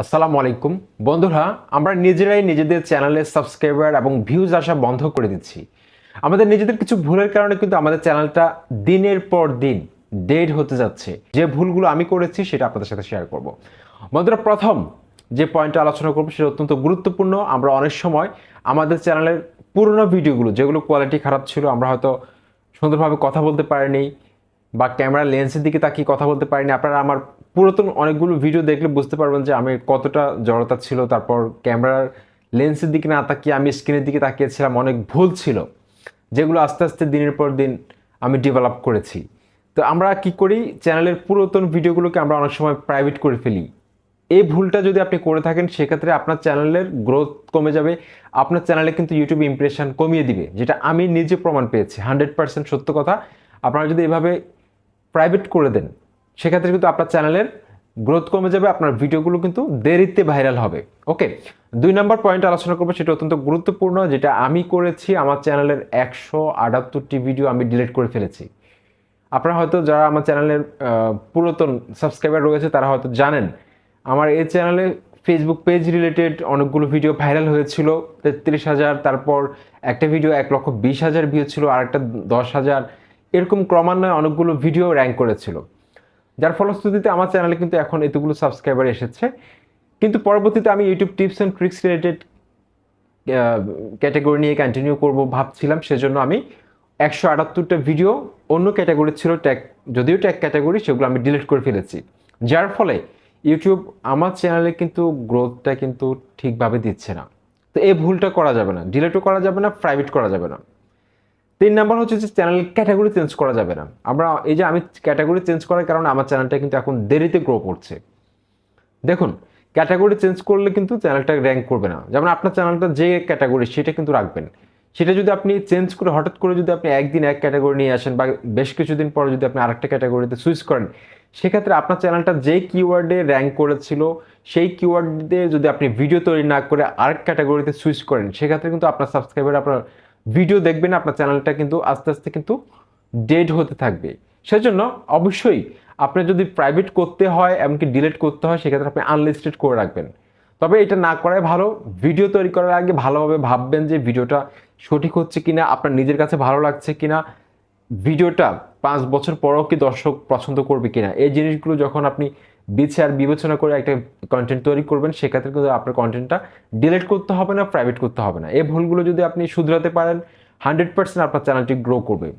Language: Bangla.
আসসালামু আলাইকুম বন্ধুরা, আমরা নিজেরাই নিজেদের চ্যানেলে সাবস্ক্রাইবার এবং ভিউজ আসা বন্ধ করে দিচ্ছি। আমাদের নিজেদের কিছু ভুলের কারণে কিন্তু আমাদের চ্যানেলটা দিনের পর দিন ডেড হতে যাচ্ছে। যে ভুলগুলো আমি করেছি সেটা আপনাদের সাথে শেয়ার করব। বন্ধুরা, প্রথম যে পয়েন্টটা আলোচনা করবো সেটা অত্যন্ত গুরুত্বপূর্ণ। আমরা অনেক সময় আমাদের চ্যানেলের পুরোনো ভিডিওগুলো, যেগুলো কোয়ালিটি খারাপ ছিল, আমরা হয়তো সুন্দরভাবে কথা বলতে পারিনি বা ক্যামেরা লেন্সের দিকে তাকিয়ে কথা বলতে পারিনি। আপনারা আমার পুরাতন অনেকগুলো ভিডিও দেখলে বুঝতে পারবেন যে আমি কতটা জড়তা ছিল। তারপর ক্যামেরার লেন্সের দিকে না তাকিয়ে আমি স্ক্রিনের দিকে তাকিয়েছিলাম, অনেক ভুল ছিল, যেগুলো আস্তে আস্তে দিনের পর দিন আমি ডেভেলপ করেছি। তো আমরা কি করি, চ্যানেলের পুরাতন ভিডিওগুলোকে আমরা অনেক সময় প্রাইভেট করে ফেলি। এই ভুলটা যদি আপনি করে থাকেন সেক্ষেত্রে আপনার চ্যানেলের গ্রোথ কমে যাবে। আপনার চ্যানেলে কিন্তু ইউটিউব ইমপ্রেশন কমিয়ে দিবে, যেটা আমি নিজে প্রমাণ পেয়েছি। 100% সত্য কথা। আপনারা যদি এভাবে প্রাইভেট করে দেন সেক্ষেত্রে কিন্তু আপনার চ্যানেলের গ্রোথ কমে যাবে, আপনার ভিডিওগুলো কিন্তু দেরিতে ভাইরাল হবে। ওকে, 2 নম্বর পয়েন্ট আলোচনা করবো, সেটা অত্যন্ত গুরুত্বপূর্ণ, যেটা আমি করেছি। আমার চ্যানেলের 178টি ভিডিও আমি ডিলিট করে ফেলেছি। আপনারা হয়তো যারা আমার চ্যানেলের পুরাতন সাবস্ক্রাইবার রয়েছে তারা হয়তো জানেন, আমার এই চ্যানেলে ফেসবুক পেজ রিলেটেড অনেকগুলো ভিডিও ভাইরাল হয়েছিল। 33,000, তারপর একটা ভিডিও 1,20,000 ভিউ ছিল, আর একটা 10,000, এরকম ক্রমান্বয়ে অনেকগুলো ভিডিও র্যাঙ্ক করেছিল। যার ফলশ্রুতিতে আমার চ্যানেলে কিন্তু এখন এতগুলো সাবস্ক্রাইবার এসেছে। কিন্তু পরবর্তীতে আমি YouTube tips and tricks related category নিয়ে কন্টিনিউ করব ভাবছিলাম। সেজন্য আমি 178টা ভিডিও অন্য ক্যাটাগরি ছিল, ট্যাগ, যদিও ট্যাগ ক্যাটাগরি, সেগুলো আমি ডিলিট করে ফেলেছি। যার ফলে ইউটিউব আমার চ্যানেলে কিন্তু গ্রোথটা কিন্তু ঠিকভাবে দিচ্ছে না। তো এই ভুলটা করা যাবে না, ডিলিটও করা যাবে না, প্রাইভেট করা যাবে না। 3 নম্বর হচ্ছে যে চ্যানেল ক্যাটাগরি চেঞ্জ করা যাবে না। আমি ক্যাটাগরি চেঞ্জ করার কারণে আমার চ্যানেলটা কিন্তু এখন দেরিতে গ্রো করছে। দেখুন, ক্যাটাগরি চেঞ্জ করলে কিন্তু চ্যানেলটা র্যাঙ্ক করবে না। যেমন আপনার চ্যানেলটা যে ক্যাটাগরি সেটা কিন্তু রাখবেন। সেটা যদি আপনি চেঞ্জ করে হঠাৎ করে যদি আপনি একদিন এক ক্যাটাগরি নিয়ে আসেন বা বেশ কিছুদিন পরে যদি আপনি আরেকটা ক্যাটাগরিতে সুইচ করেন, সেক্ষেত্রে আপনার চ্যানেলটা যে কিওয়ার্ডে র্যাঙ্ক করেছিল সেই কিওয়ার্ড দিয়ে যদি আপনি ভিডিও তৈরি না করে আরেক ক্যাটাগরিতে সুইচ করেন, সেক্ষেত্রে কিন্তু আপনার সাবস্ক্রাইবার আপনার ভিডিও দেখবেন, আপনার চ্যানেলটা কিন্তু আস্তে আস্তে কিন্তু ডেড হতে থাকবে। সেজন্য অবশ্যই আপনার যদি প্রাইভেট করতে হয়, এমনকি ডিলিট করতে হয়, সেক্ষেত্রে আপনি আনলিস্টেড করে রাখবেন। তবে এটা না করাই ভালো। ভিডিও তৈরি করার আগে ভালোভাবে ভাববেন যে ভিডিওটা সঠিক হচ্ছে কিনা, আপনার নিজের কাছে ভালো লাগছে কিনা, ভিডিওটা 5 বছর পরেও কি দর্শক পছন্দ করবে কিনা। এই জিনিসগুলো যখন আপনি বিচার বিবেচনা করে একটা কন্টেন্ট তৈরি করবেন, সেক্ষেত্রে কিন্তু আপনার কন্টেন্টটা ডিলিট করতে হবে না, প্রাইভেট করতে হবে না। এই ভুলগুলো যদি আপনি শুধরাতে পারেন, 100% আপনার চ্যানেলটি গ্রো করবে।